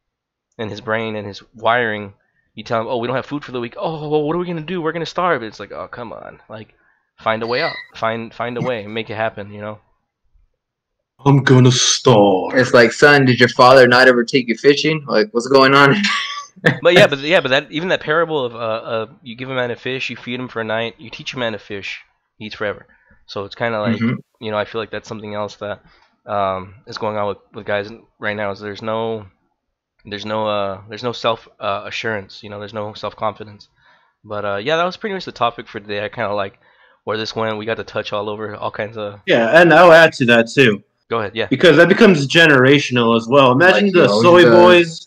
Speaker 1: in his brain and his wiring, you tell him, oh, we don't have food for the week. Oh, well, what are we gonna do? We're gonna starve. It's like, oh, come on, like, find a way out. Find a way. Make it happen. You know.
Speaker 3: I'm gonna starve.
Speaker 2: It's like, son, did your father not ever take you fishing? Like, what's going on?
Speaker 1: But that even that parable of you give a man a fish, you feed him for a night, you teach a man to fish, he eats forever. So it's kind of like,
Speaker 2: Hmm.
Speaker 1: you know, I feel like that's something else that is going on with guys right now. Is there's no self assurance, you know, there's no self confidence. But yeah, that was pretty much the topic for today. I kind of like where this went. We got to touch all over all kinds of.
Speaker 3: Yeah, and I'll add to that too,
Speaker 1: Go ahead, yeah.
Speaker 3: because that becomes generational as well. Imagine
Speaker 2: Like,
Speaker 3: the
Speaker 2: yo,
Speaker 3: soy boys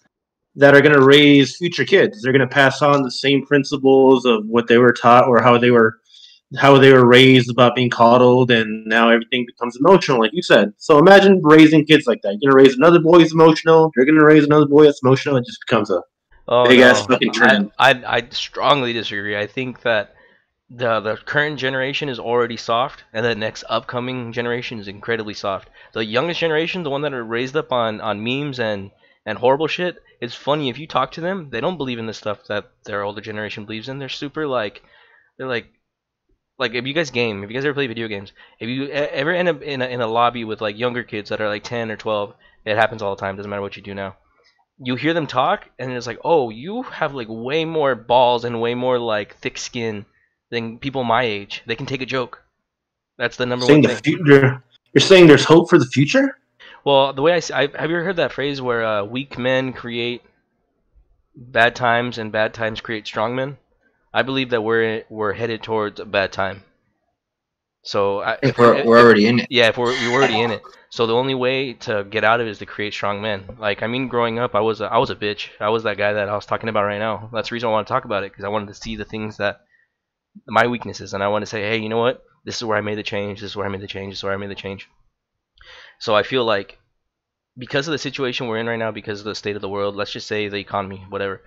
Speaker 3: that are going to raise future kids. They're going to pass on the same principles of what they were taught or how they were raised about being coddled, and now everything becomes emotional, like you said. So imagine raising kids like that. You're going to raise another boy who's emotional. You're going to raise another boy that's emotional. It just becomes a
Speaker 1: Oh
Speaker 3: big ass
Speaker 1: no,
Speaker 3: fucking trend.
Speaker 1: I strongly disagree. I think that the current generation is already soft, and the next upcoming generation is incredibly soft. The youngest generation, the one that are raised up on memes and horrible shit, it's funny if you talk to them, they don't believe in the stuff that their older generation believes in. They're super like they're like if you guys game, if you guys ever play video games, if you ever end up in a lobby with like younger kids that are like 10 or 12, it happens all the time. Doesn't matter what you do now. You hear them talk, and it's like, oh, you have like way more balls and way more like thick skin than people my age. They can take a joke. That's the number one
Speaker 3: Saying the
Speaker 1: thing.
Speaker 3: future, you're saying there's hope for the future?
Speaker 1: Well, the way have you ever heard that phrase where weak men create bad times and bad times create strong men? I believe that we're headed towards a bad time. So
Speaker 2: if we're
Speaker 1: if
Speaker 2: already in it.
Speaker 1: yeah, if we're already in it. So the only way to get out of it is to create strong men. Like I mean, growing up, I was a bitch. I was that guy that I was talking about right now. That's the reason I want to talk about it because I wanted to see the things that my weaknesses, and I want to say, hey, you know what? This is where I made the change. This is where I made the change. This is where I made the change. So I feel like because of the situation we're in right now, because of the state of the world, let's just say the economy, whatever,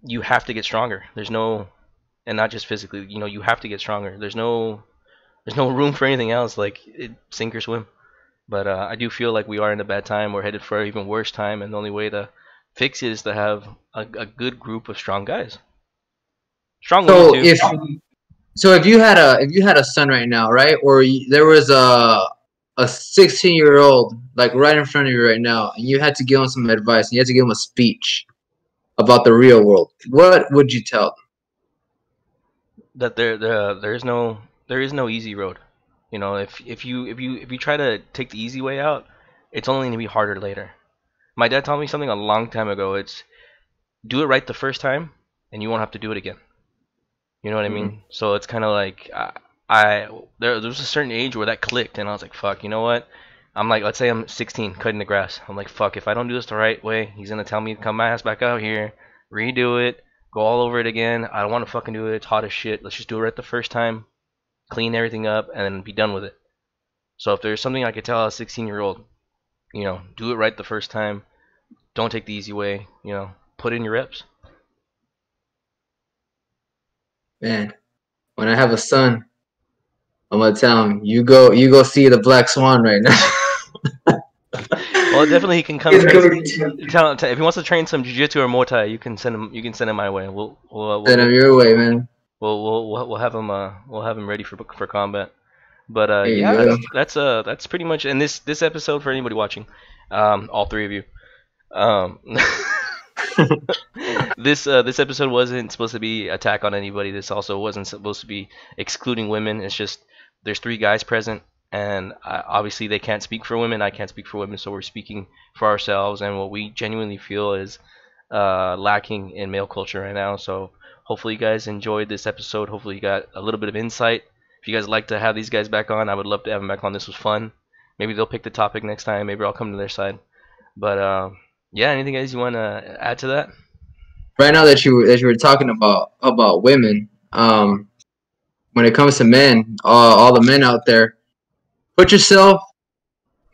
Speaker 1: you have to get stronger. There's no, and not just physically, you know, you have to get stronger. There's no room for anything else. Like sink or swim. But I do feel like we are in a bad time. We're headed for an even worse time, and the only way to fix it is to have a good group of strong guys. Strong women
Speaker 2: So
Speaker 1: too.
Speaker 2: if you had a son right now, right, or there was a 16-year-old like right in front of you right now, and you had to give him some advice, and you had to give him a speech about the real world, what would you tell them?
Speaker 1: That there is no easy road. You know, if you try to take the easy way out, it's only going to be harder later. My dad taught me something a long time ago. It's do it right the first time, and you won't have to do it again. You know what I
Speaker 2: Mhm.
Speaker 1: mean? So it's kind of like there was a certain age where that clicked, and I was like, fuck, you know what? I'm like, let's say I'm 16, cutting the grass. I'm like, fuck, if I don't do this the right way, he's gonna tell me to come my ass back out here, redo it, go all over it again. I don't want to fucking do it. It's hot as shit. Let's just do it right the first time, clean everything up, and then be done with it. So if there's something I could tell a 16-year-old, you know, do it right the first time. Don't take the easy way. You know, put in your reps.
Speaker 2: Man, when I have a son, I'm gonna tell him, you go see the black swan right now.
Speaker 1: Well, definitely he can come
Speaker 2: He's
Speaker 1: train.
Speaker 2: going to
Speaker 1: If he wants to train some jiu-jitsu or Muay Thai, you can send him. You can send him my way.
Speaker 2: send him your way, man.
Speaker 1: We'll have him ready for combat. But
Speaker 2: There you
Speaker 1: yeah,
Speaker 2: go.
Speaker 1: that's pretty much. And this episode for anybody watching, all three of you, this episode wasn't supposed to be attack on anybody. This also wasn't supposed to be excluding women. It's just there's three guys present, and obviously they can't speak for women. I can't speak for women, so we're speaking for ourselves and what we genuinely feel is lacking in male culture right now. So hopefully you guys enjoyed this episode. Hopefully you got a little bit of insight. If you guys like to have these guys back on, I would love to have them back on. This was fun. Maybe they'll pick the topic next time. Maybe I'll come to their side. But yeah, anything guys you want to add to that?
Speaker 2: Right now that you were talking about women, when it comes to men, all the men out there, put yourself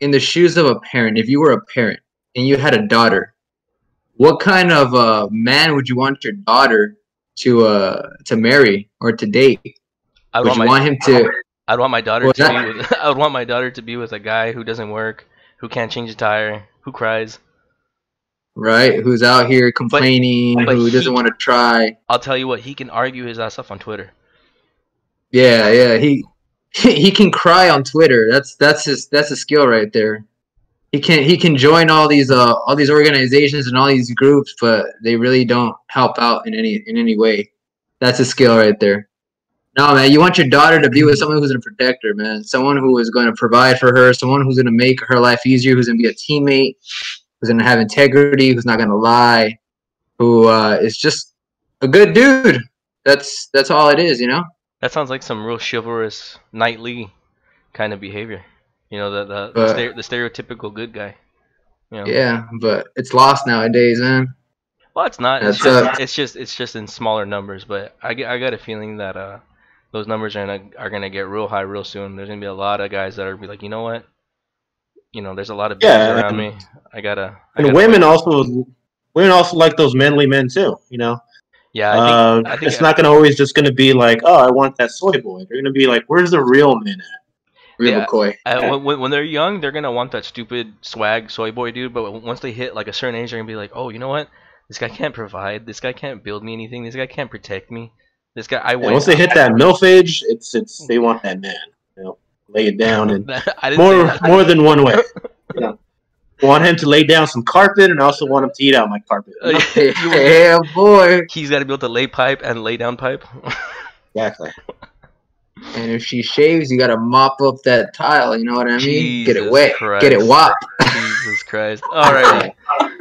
Speaker 2: in the shoes of a parent, if you were a parent and you had a daughter, what kind of man would you want your daughter to marry or to date?
Speaker 1: I would
Speaker 2: Would
Speaker 1: want
Speaker 2: you
Speaker 1: my
Speaker 2: want him to?
Speaker 1: I'd want my daughter
Speaker 2: What
Speaker 1: to
Speaker 2: was
Speaker 1: be
Speaker 2: that?
Speaker 1: with I would want my daughter to be with a guy who doesn't work, who can't change a tire, who cries.
Speaker 2: Right? Who's out here
Speaker 1: But
Speaker 2: complaining?
Speaker 1: but
Speaker 2: Who doesn't want to try?
Speaker 1: I'll tell you what, he can argue his ass off on Twitter.
Speaker 2: Yeah, yeah. He can cry on Twitter. That's his skill right there. He can join all these organizations and all these groups, but they really don't help out in any way. That's a skill right there. No, man, you want your daughter to be with someone who's gonna protect her, man. Someone who is going to provide for her. Someone who's gonna make her life easier. Who's gonna be a teammate. Who's gonna have integrity. Who's not gonna lie. Who is just a good dude. That's all it is, you know.
Speaker 1: That sounds like some real chivalrous, knightly kind of behavior. You know,
Speaker 2: But
Speaker 1: the stereotypical good guy. You know.
Speaker 2: yeah, but it's lost nowadays, man.
Speaker 1: Well, it's not.
Speaker 2: That's uh
Speaker 1: It's just in smaller numbers. But I got a feeling that those numbers are gonna get real high real soon. There's gonna be a lot of guys that are be like, you know what? You know, there's a lot of bitches
Speaker 3: Yeah,
Speaker 1: around me. I
Speaker 3: and
Speaker 1: gotta
Speaker 3: women
Speaker 1: wait.
Speaker 3: also like those manly men too. You know,
Speaker 1: Yeah, I think
Speaker 3: it's not gonna always just gonna be like, oh, I want that soy boy. They're gonna be like, where's the real men at?
Speaker 2: Real
Speaker 1: yeah.
Speaker 2: McCoy.
Speaker 1: When they're young, they're gonna want that stupid swag soy boy dude. But once they hit like a certain age, they're gonna be like, oh, you know what? This guy can't provide. This guy can't build me anything. This guy can't protect me. This guy, I
Speaker 3: And
Speaker 1: wait.
Speaker 3: once they hit that milf age, it's they want that man. You know, lay it down and
Speaker 1: I didn't say that.
Speaker 3: more than one way. You know, I want him to lay down some carpet, and I also want him to eat out my carpet. You know?
Speaker 2: Yeah, boy.
Speaker 1: He's got to be able to lay pipe and lay down pipe.
Speaker 3: Exactly.
Speaker 2: And if she shaves, you gotta mop up that tile. You know what I mean? Get it
Speaker 1: Jesus
Speaker 2: wet.
Speaker 1: Christ.
Speaker 2: Get it wop.
Speaker 1: Jesus Christ. Alrighty.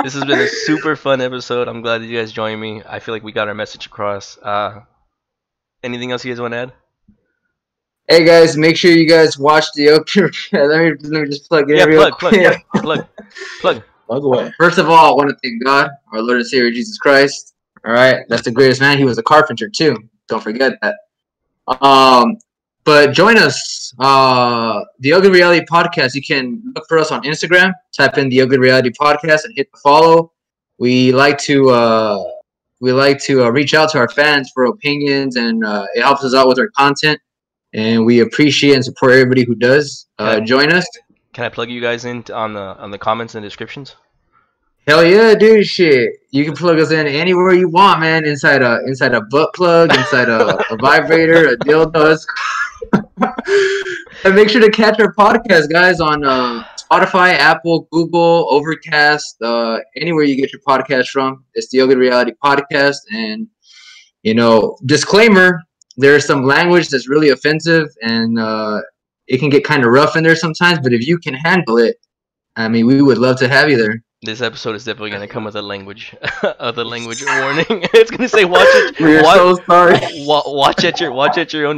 Speaker 1: This has been a super fun episode. I'm glad that you guys joined me. I feel like we got our message across. Anything else you guys want to add?
Speaker 2: Hey guys, make sure you guys watch the Oakland. let me just plug it in real quick.
Speaker 1: Plug.
Speaker 3: Plug away.
Speaker 2: First of all, I want to thank God, our Lord and Savior Jesus Christ. All right, that's the greatest man. He was a carpenter too. Don't forget that. But join us, the Ugly Reality Podcast. You can look for us on Instagram. Type in the Ugly Reality Podcast and hit the follow. We like to reach out to our fans for opinions, and it helps us out with our content. And we appreciate and support everybody who does. Join us.
Speaker 1: Can I plug you guys in on the comments and descriptions?
Speaker 2: Hell yeah, dude! Shit, you can plug us in anywhere you want, man. Inside a butt plug, inside a vibrator, a dildo. And make sure to catch our podcast, guys, on Spotify, Apple, Google, Overcast, anywhere you get your podcast from. It's the Ugly Reality Podcast, and disclaimer: there's some language that's really offensive, and it can get kind of rough in there sometimes. But if you can handle it, I mean, we would love to have you there.
Speaker 1: This episode is definitely gonna come with a language, language warning. It's gonna say watch it.
Speaker 2: We're so sorry.
Speaker 1: Watch at your own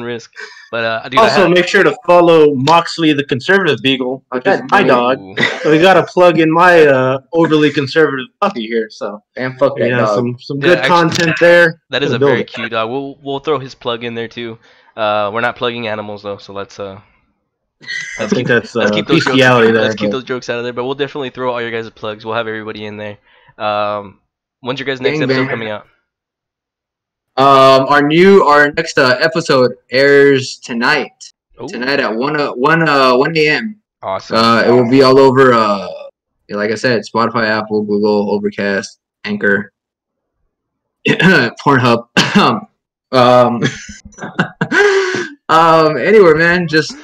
Speaker 1: risk. But dude,
Speaker 3: Also, make sure to follow Moxley, the conservative beagle. That's my dog. So we got to plug in my overly conservative puppy here. So
Speaker 2: and fuck that dog.
Speaker 3: some good content there.
Speaker 1: That is a very cute dog. We'll throw his plug in there too. We're not plugging animals though, so let's keep those jokes out of there. But we'll definitely throw all your guys' plugs. We'll have everybody in there. When's your guys' next episode coming out?
Speaker 2: Our next episode airs tonight. Ooh. Tonight at 1 a.m.
Speaker 1: Awesome.
Speaker 2: It will be all over. Like I said, Spotify, Apple, Google, Overcast, Anchor, Pornhub. Anywhere, man. Just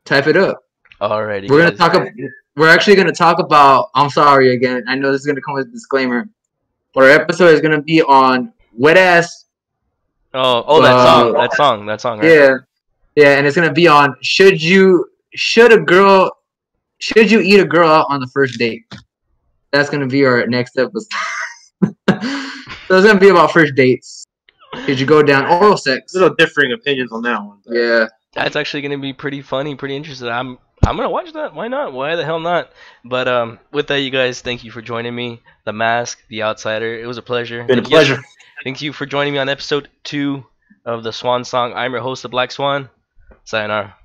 Speaker 2: type it up.
Speaker 1: Alrighty.
Speaker 2: We're actually gonna talk about. I'm sorry again. I know this is gonna come with a disclaimer, but our episode is gonna be on wet ass.
Speaker 1: Oh, that song, right?
Speaker 2: Yeah, and it's gonna be on should you eat a girl out on the first date? That's gonna be our next episode. So it's gonna be about first dates. Should you go down oral sex?
Speaker 3: Little differing opinions on that one.
Speaker 2: Yeah.
Speaker 1: That's actually going to be pretty funny, pretty interesting. I'm going to watch that. Why not? Why the hell not? But with that, you guys, thank you for joining me. The Mask, The Outsider. It was a pleasure.
Speaker 3: Been a pleasure.
Speaker 1: Thank you for joining me on episode 2 of the Swans Song. I'm your host, the Black Swan. Sayonara.